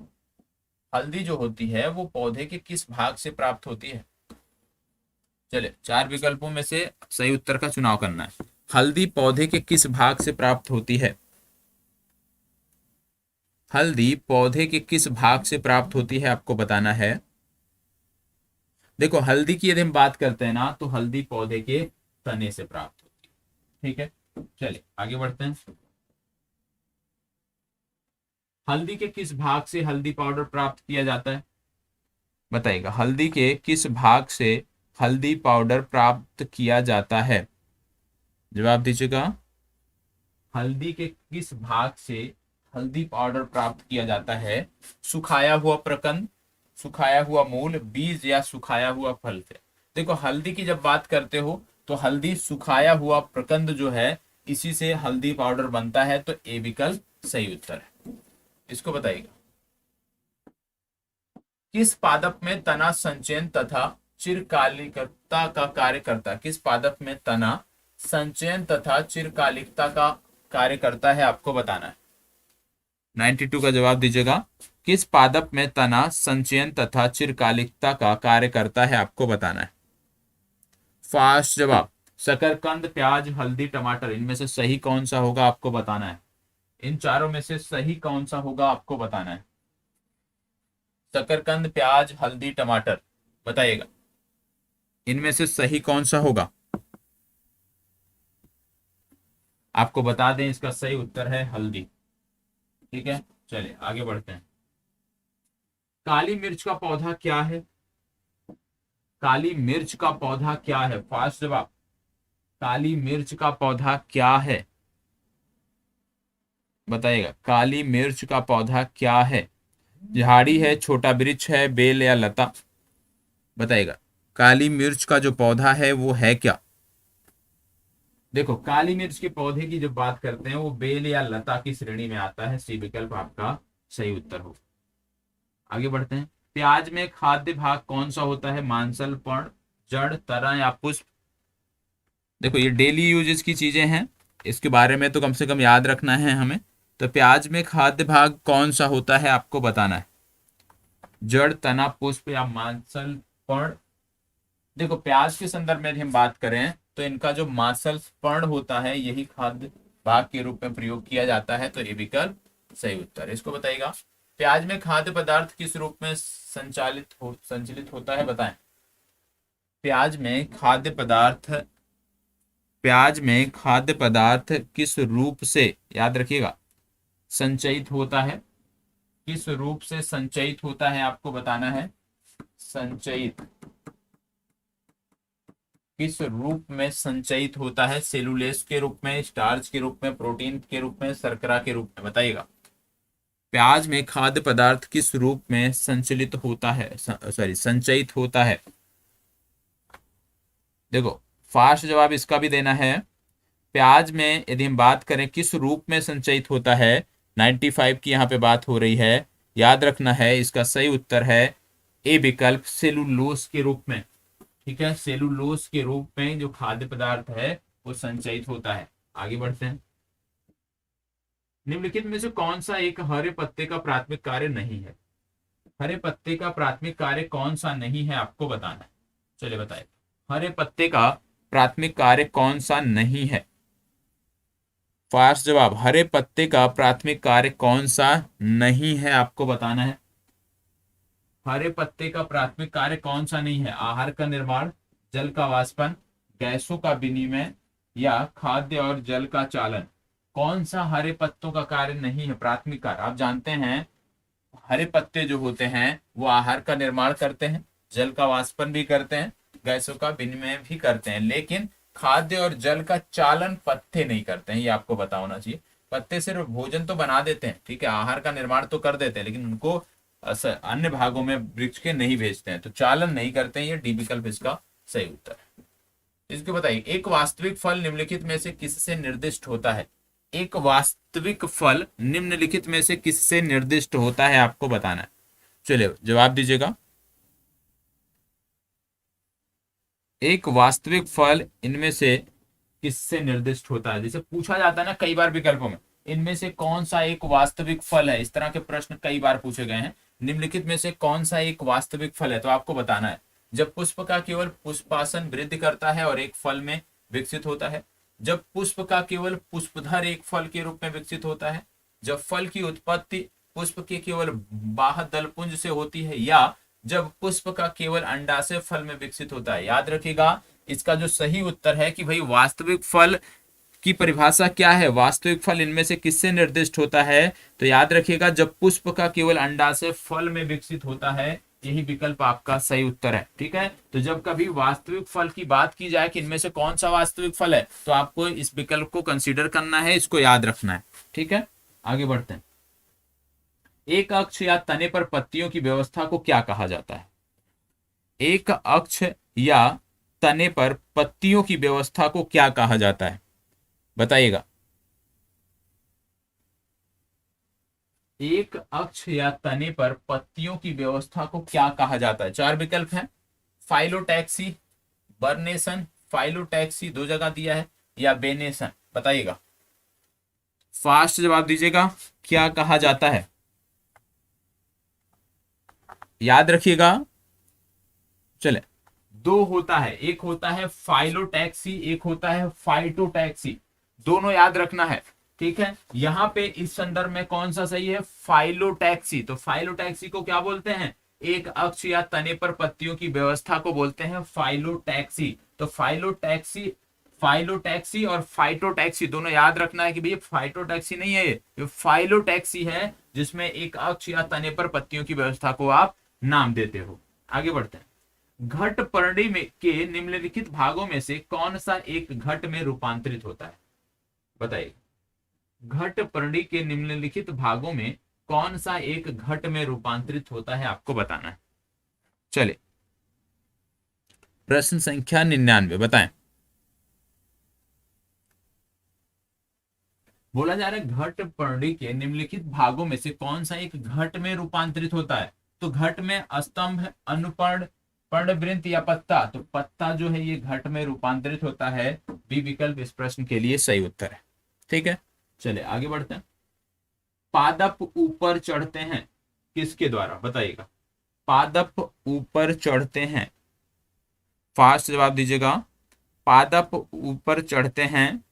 हल्दी जो होती है वो पौधे के किस भाग से प्राप्त होती है? चलिए, चार विकल्पों में से सही उत्तर का चुनाव करना है। हल्दी पौधे के किस भाग से प्राप्त होती है? हल्दी पौधे के किस भाग से प्राप्त होती है, आपको बताना है। देखो, हल्दी की यदि हम बात करते हैं ना, तो हल्दी पौधे के तने से प्राप्त होती है। ठीक है, चलिए आगे बढ़ते हैं। हल्दी के किस भाग से हल्दी पाउडर प्राप्त किया जाता है? बताइएगा, हल्दी के किस भाग से हल्दी पाउडर प्राप्त किया जाता है? जवाब दीजिएगा। हल्दी के किस भाग से हल्दी पाउडर प्राप्त किया जाता है? सुखाया हुआ प्रकंद, सुखाया हुआ मूल, बीज या सुखाया हुआ फल से? देखो, हल्दी की जब बात करते हो तो हल्दी सुखाया हुआ प्रकंद जो है, इसी से हल्दी पाउडर बनता है, तो ए विकल्प सही उत्तर है। इसको बताइएगा। किस पादप में तना संचयन तथा चिरकालिकता का कार्य करता है? किस पादप में तना संचयन तथा चिरकालिकता का कार्य करता है, आपको बताना है। 92 का जवाब दीजिएगा। किस पादप में तना संचयन तथा चिरकालिकता का कार्य करता है, आपको बताना है। फास्ट जवाब, शकरकंद, प्याज, हल्दी, टमाटर। इनमें से सही कौन सा होगा, आपको बताना है। इन चारों में से सही कौन सा होगा, आपको बताना है। शकरकंद, प्याज, हल्दी, टमाटर, बताइएगा, इनमें से सही कौन सा होगा? आपको बता दें, इसका सही उत्तर है हल्दी। ठीक है, चलिए आगे बढ़ते हैं। काली मिर्च का पौधा क्या है? काली मिर्च का पौधा क्या है? फास्ट जवाब, काली मिर्च का पौधा क्या है? बताइएगा, काली मिर्च का पौधा क्या है? झाड़ी है, छोटा वृक्ष है, बेल या लता? बताइएगा, काली मिर्च का जो पौधा है वो है क्या? देखो, काली मिर्च के पौधे की जब बात करते हैं, वो बेल या लता की श्रेणी में आता है, सी विकल्प आपका सही उत्तर हो। आगे बढ़ते हैं। प्याज में खाद्य भाग कौन सा होता है? मांसल, पर्ण, जड़, तना या पुष्प? देखो, ये डेली यूजेस की चीजें हैं, इसके बारे में तो कम से कम याद रखना है हमें। तो प्याज में खाद्य भाग कौन सा होता है, आपको बताना है। जड़, तना, पुष्प या मांसल, पर्ण? देखो, प्याज के संदर्भ में यदि हम बात करें तो इनका जो मांसल पर्ण होता है, यही खाद्य भाग के रूप में प्रयोग किया जाता है, तो ये विकल्प सही उत्तर है। इसको बताइएगा। प्याज में खाद्य पदार्थ किस रूप में संचलित होता है, बताएं। प्याज में खाद्य पदार्थ, प्याज में खाद्य पदार्थ किस रूप से, याद रखिएगा, संचयित होता है? किस रूप से संचयित होता है आपको बताना है। संचयित किस रूप में संचयित होता है, सेलुलेस के रूप में, स्टार्च के रूप में, प्रोटीन के रूप में, शर्करा के रूप में, बताइएगा। प्याज में खाद्य पदार्थ किस रूप में संचलित होता है, सॉरी संचयित होता है। देखो फास्ट जवाब इसका भी देना है। प्याज में यदि हम बात करें किस रूप में संचयित होता है, 95 की यहाँ पे बात हो रही है। याद रखना है इसका सही उत्तर है ए विकल्प, सेलुलोस के रूप में। ठीक है, सेलुलोस के रूप में जो खाद्य पदार्थ है वो संचयित होता है। आगे बढ़ते हैं। निम्नलिखित में से कौन सा एक हरे पत्ते का प्राथमिक कार्य नहीं है। हरे पत्ते का प्राथमिक कार्य कौन सा नहीं है आपको बताना है। चलिए बताइए, हरे पत्ते का प्राथमिक कार्य कौन सा नहीं है। फास्ट जवाब, हरे पत्ते का प्राथमिक कार्य कौन सा नहीं है आपको बताना है। हरे पत्ते का प्राथमिक कार्य कौन सा नहीं है। आहार का निर्माण, जल का वाष्पन, गैसों का विनिमय या खाद्य और जल का चालन। कौन सा हरे पत्तों का कार्य नहीं है प्राथमिक कार्य। आप जानते हैं हरे पत्ते जो होते हैं वो आहार का निर्माण करते हैं, जल का वाष्पन भी करते हैं, गैसों का विनिमय भी करते हैं, लेकिन खाद्य और जल का चालन पत्ते नहीं करते हैं। ये आपको पता होना चाहिए। पत्ते सिर्फ भोजन तो बना देते हैं, ठीक है, आहार का निर्माण तो कर देते हैं, लेकिन उनको अन्य भागों में वृक्ष के नहीं भेजते हैं, तो चालन नहीं करते हैं। ये डी विकल्प इसका सही उत्तर है। इसको बताइए, एक वास्तविक फल निम्नलिखित में से किससे निर्दिष्ट होता है। एक वास्तविक फल निम्नलिखित में से किससे निर्दिष्ट होता है आपको बताना है। चलिए जवाब दीजिएगा। एक वास्तविक फल इनमें से किससे निर्दिष्ट होता है। जैसे पूछा जाता है ना कई बार विकल्पों में, इनमें से कौन सा एक वास्तविक फल है। इस तरह के प्रश्न कई बार पूछे गए हैं। निम्नलिखित में से कौन सा एक वास्तविक फल है, तो आपको बताना है। जब पुष्प का केवल पुष्पासन वृद्धि करता है और एक फल में विकसित होता है। जब पुष्प का केवल पुष्पधर एक फल के रूप में विकसित होता है। जब फल की उत्पत्ति पुष्प के केवल बाह्य दलपुंज से होती है, या जब पुष्प का केवल अंडाशय फल में विकसित होता है। याद रखिएगा इसका जो सही उत्तर है कि भाई वास्तविक फल की परिभाषा क्या है। वास्तविक फल इनमें से किससे निर्दिष्ट होता है, तो याद रखिएगा जब पुष्प का केवल अंडाशय फल में विकसित होता है। यही विकल्प आपका सही उत्तर है। ठीक है, तो जब कभी वास्तविक फल की बात की जाए कि इनमें से कौन सा वास्तविक फल है, तो आपको इस विकल्प को कंसीडर करना है, इसको याद रखना है। ठीक है, आगे बढ़ते हैं। एक अक्ष या तने पर पत्तियों की व्यवस्था को क्या कहा जाता है। एक अक्ष या तने पर पत्तियों की व्यवस्था को क्या कहा जाता है, बताइएगा। एक अक्ष या तने पर पत्तियों की व्यवस्था को क्या कहा जाता है। चार विकल्प हैं, फाइलोटैक्सी, बर्नेशन, फाइलोटैक्सी दो जगह दिया है, या बेनेशन, बताइएगा। फास्ट जवाब दीजिएगा, क्या कहा जाता है। याद रखिएगा। चले, दो होता है, एक होता है फाइलोटैक्सी, एक होता है फाइटोटैक्सी, दोनों याद रखना है। ठीक है, यहां पे इस संदर्भ में कौन सा सही है, फाइलोटैक्सी। तो फाइलोटैक्सी को क्या बोलते हैं, एक अक्ष या तने पर पत्तियों की व्यवस्था को बोलते हैं फाइलोटैक्सी। तो फाइलोटैक्सी और फाइटोटैक्सी दोनों याद रखना है कि भैया फाइटोटैक्सी नहीं है, ये फाइलोटैक्सी है, जिसमें एक अक्ष या तने पर पत्तियों की व्यवस्था को आप नाम देते हो। आगे बढ़ते हैं। घट पर्णी में के निम्नलिखित भागों में से कौन सा एक घट में रूपांतरित होता है, बताइए। घट पर्णी के निम्नलिखित भागों में कौन सा एक घट में रूपांतरित होता है आपको बताना है। चलिए, प्रश्न संख्या 99 बताएं। बोला जा रहा है घट पर्णी के निम्नलिखित भागों में से कौन सा एक घट में रूपांतरित होता है। तो घट में स्तंभ, अनुपर्ण, पर्णवृंत या पत्ता। तो पत्ता जो है ये घट में रूपांतरित होता है। बी विकल्प इस प्रश्न के लिए सही उत्तर है। ठीक है, चलिए आगे बढ़ते हैं। पादप ऊपर चढ़ते हैं किसके द्वारा, बताइएगा। पादप ऊपर चढ़ते हैं, फास्ट जवाब दीजिएगा। पादप ऊपर चढ़ते हैं,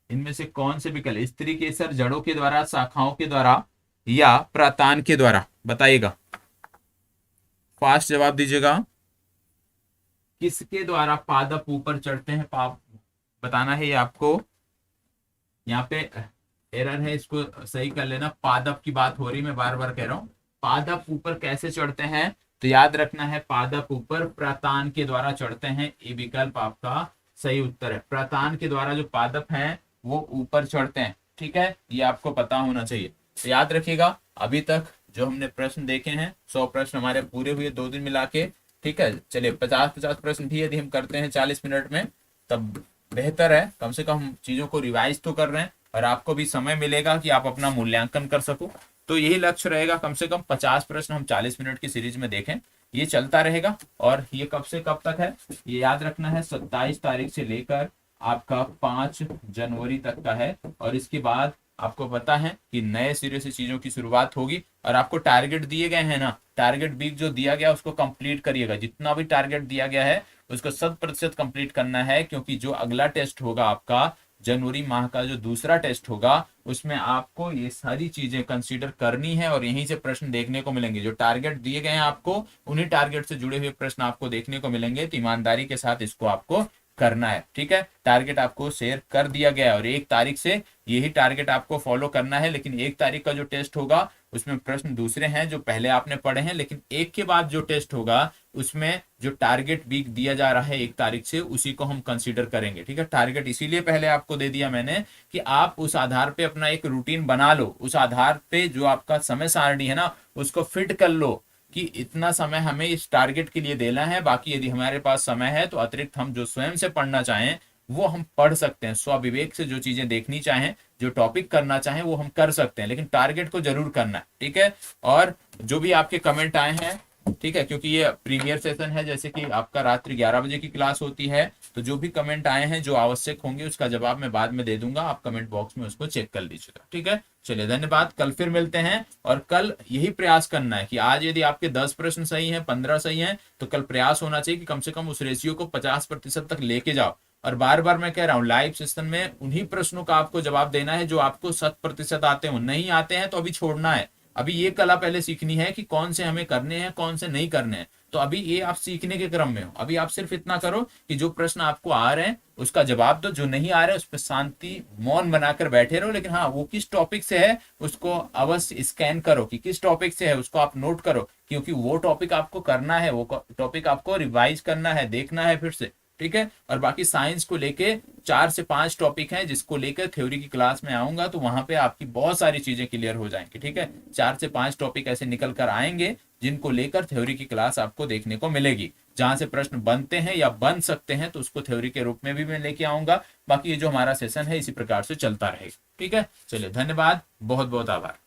इनमें से कौन से विकल्प, स्त्री केसर, जड़ों के द्वारा, शाखाओं के द्वारा, या प्रातान के द्वारा, बताइएगा। फास्ट जवाब दीजिएगा, किसके द्वारा पादप ऊपर चढ़ते हैं, बताना है ये आपको। यहाँ पे एरर है, इसको सही कर लेना। पादप की बात हो रही, मैं बार बार कह रहा हूँ। पादप ऊपर कैसे चढ़ते हैं, तो याद रखना है पादप ऊपर प्रतान के द्वारा चढ़ते हैं। ये विकल्प आपका सही उत्तर है। प्रतान के द्वारा जो पादप हैं वो ऊपर चढ़ते हैं, ठीक है, ये आपको पता होना चाहिए। तो याद रखिएगा, अभी तक जो हमने प्रश्न देखे हैं 100 प्रश्न हमारे पूरे हुए 2 दिन मिला के, ठीक है। चलिए 50-50 प्रश्न भी यदि हम करते हैं 40 मिनट में तब बेहतर है, कम से कम चीजों को रिवाइज तो कर रहे हैं और आपको भी समय मिलेगा कि आप अपना मूल्यांकन कर सको। तो यही लक्ष्य रहेगा, कम से कम 50 प्रश्न हम 40 मिनट की सीरीज में देखें, ये चलता रहेगा। और ये कब से कब तक है, ये याद रखना है 27 तारीख से लेकर आपका 5 जनवरी तक का है। और इसके बाद आपको पता है कि नए सिरे से चीजों की शुरुआत होगी। और आपको टारगेट दिए गए हैं ना, टारगेट वीक जो दिया गया उसको कंप्लीट करिएगा। जितना भी टारगेट दिया गया है उसको 100% कंप्लीट करना है, क्योंकि जो अगला टेस्ट होगा आपका जनवरी माह का, जो दूसरा टेस्ट होगा, उसमें आपको ये सारी चीजें कंसीडर करनी है और यहीं से प्रश्न देखने को मिलेंगे। जो टारगेट दिए गए हैं आपको, उन्हीं टारगेट से जुड़े हुए प्रश्न आपको देखने को मिलेंगे। तो ईमानदारी के साथ इसको आपको करना है, ठीक है। टारगेट आपको शेयर कर दिया गया है और 1 तारीख से यही टारगेट आपको फॉलो करना है। लेकिन 1 तारीख का जो टेस्ट होगा उसमें प्रश्न दूसरे हैं जो पहले आपने पढ़े हैं, लेकिन 1 के बाद जो टेस्ट होगा उसमें जो टारगेट वीक दिया जा रहा है 1 तारीख से, उसी को हम कंसीडर करेंगे, ठीक है। टारगेट इसीलिए पहले आपको दे दिया मैंने कि आप उस आधार पे अपना एक रूटीन बना लो, उस आधार पे जो आपका समय सारणी है ना उसको फिट कर लो कि इतना समय हमें इस टारगेट के लिए देना है। बाकी यदि हमारे पास समय है तो अतिरिक्त हम जो स्वयं से पढ़ना चाहें वो हम पढ़ सकते हैं। स्वविवेक से जो चीजें देखनी चाहें, जो टॉपिक करना चाहें वो हम कर सकते हैं, लेकिन टारगेट को जरूर करना है, ठीक है। और जो भी आपके कमेंट आए हैं, ठीक है, क्योंकि ये प्रीमियर सेशन है, जैसे कि आपका रात्रि 11 बजे की क्लास होती है, तो जो भी कमेंट आए हैं जो आवश्यक होंगे उसका जवाब मैं बाद में दे दूंगा। आप कमेंट बॉक्स में उसको चेक कर लीजिएगा, ठीक है। चलिए धन्यवाद, कल फिर मिलते हैं। और कल यही प्रयास करना है कि आज यदि आपके 10 प्रश्न सही हैं, 15 सही हैं, तो कल प्रयास होना चाहिए कि कम से कम उस रेशियो को 50% तक लेके जाओ। और बार बार मैं कह रहा हूँ, लाइव सेशन में उन्हीं प्रश्नों का आपको जवाब देना है जो आपको 100% आते हो। नहीं आते हैं तो अभी छोड़ना है। अभी ये कला पहले सीखनी है कि कौन से हमें करने हैं, कौन से नहीं करने हैं। तो अभी ये आप सीखने के क्रम में हो। अभी आप सिर्फ इतना करो कि जो प्रश्न आपको आ रहे हैं उसका जवाब दो, जो नहीं आ रहे हैं उस पर शांति मौन बनाकर बैठे रहो। लेकिन हाँ, वो किस टॉपिक से है उसको अवश्य स्कैन करो कि किस टॉपिक से है, उसको आप नोट करो, क्योंकि वो टॉपिक आपको करना है, वो टॉपिक आपको रिवाइज करना है, देखना है फिर से, ठीक है। और बाकी साइंस को लेके 4 से 5 टॉपिक हैं जिसको लेकर थ्योरी की क्लास में आऊंगा, तो वहां पे आपकी बहुत सारी चीजें क्लियर हो जाएंगी, ठीक है। 4 से 5 टॉपिक ऐसे निकल कर आएंगे जिनको लेकर थ्योरी की क्लास आपको देखने को मिलेगी। जहां से प्रश्न बनते हैं या बन सकते हैं तो उसको थ्योरी के रूप में भी मैं लेके आऊंगा। बाकी ये जो हमारा सेशन है इसी प्रकार से चलता रहेगा, ठीक है। चलिए धन्यवाद, बहुत बहुत आभार।